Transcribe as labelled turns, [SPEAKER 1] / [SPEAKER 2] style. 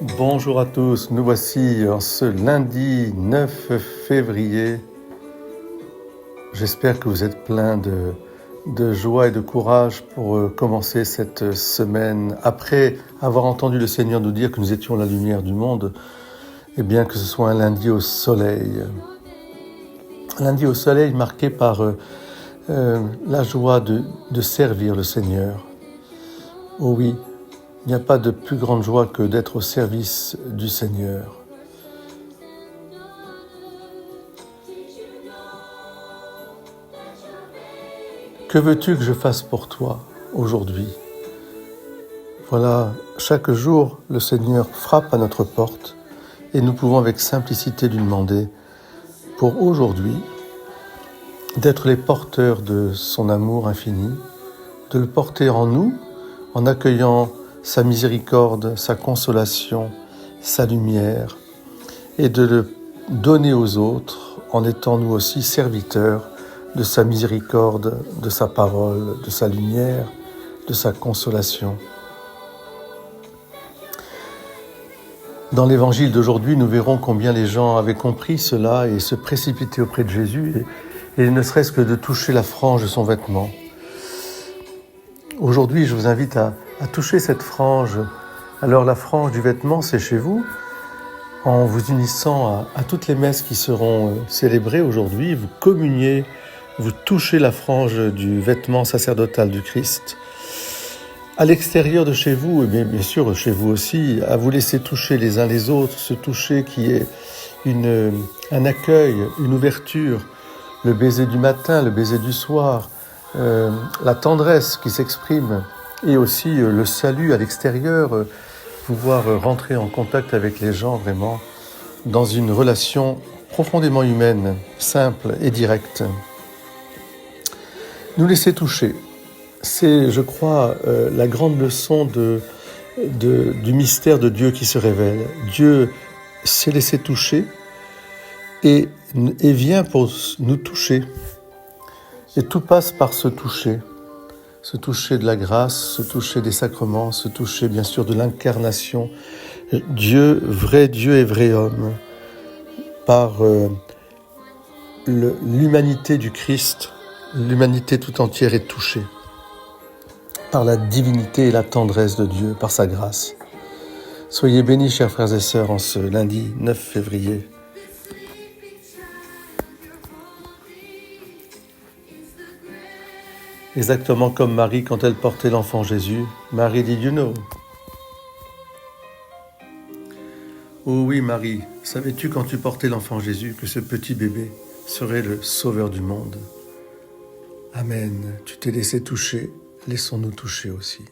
[SPEAKER 1] Bonjour à tous, nous voici en ce lundi 9 février. J'espère que vous êtes pleins de joie et de courage pour commencer cette semaine. Après avoir entendu le Seigneur nous dire que nous étions la lumière du monde, et bien que ce soit un lundi au soleil. Un lundi au soleil marqué par la joie de servir le Seigneur. Oh oui, il n'y a pas de plus grande joie que d'être au service du Seigneur. Que veux-tu que je fasse pour toi aujourd'hui ? Voilà, chaque jour, le Seigneur frappe à notre porte et nous pouvons avec simplicité lui demander pour aujourd'hui d'être les porteurs de son amour infini, de le porter en nous en accueillant sa miséricorde, sa consolation, sa lumière, et de le donner aux autres en étant nous aussi serviteurs de sa miséricorde, de sa parole, de sa lumière, de sa consolation. Dans l'évangile d'aujourd'hui, nous verrons combien les gens avaient compris cela et se précipitaient auprès de Jésus, et ne serait-ce que de toucher la frange de son vêtement. Aujourd'hui, je vous invite à toucher cette frange. Alors la frange du vêtement, c'est chez vous. En vous unissant à toutes les messes qui seront célébrées aujourd'hui, vous communiez, vous touchez la frange du vêtement sacerdotal du Christ. À l'extérieur de chez vous, et bien sûr chez vous aussi, à vous laisser toucher les uns les autres, ce toucher qui est un accueil, une ouverture, le baiser du matin, le baiser du soir, la tendresse qui s'exprime, et aussi le salut à l'extérieur, pouvoir rentrer en contact avec les gens vraiment dans une relation profondément humaine, simple et directe. Nous laisser toucher, c'est, je crois, la grande leçon du mystère de Dieu qui se révèle. Dieu s'est laissé toucher et vient pour nous toucher. Et tout passe par ce toucher de la grâce, ce toucher des sacrements, ce toucher bien sûr de l'incarnation. Dieu et vrai homme, par l'humanité du Christ, l'humanité tout entière est touchée par la divinité et la tendresse de Dieu, par sa grâce. Soyez bénis, chers frères et sœurs, en ce lundi 9 février. Exactement comme Marie quand elle portait l'enfant Jésus. Marie dit you know. Oh oui, Marie, savais-tu quand tu portais l'enfant Jésus que ce petit bébé serait le sauveur du monde ? Amen. Tu t'es laissé toucher, laissons-nous toucher aussi.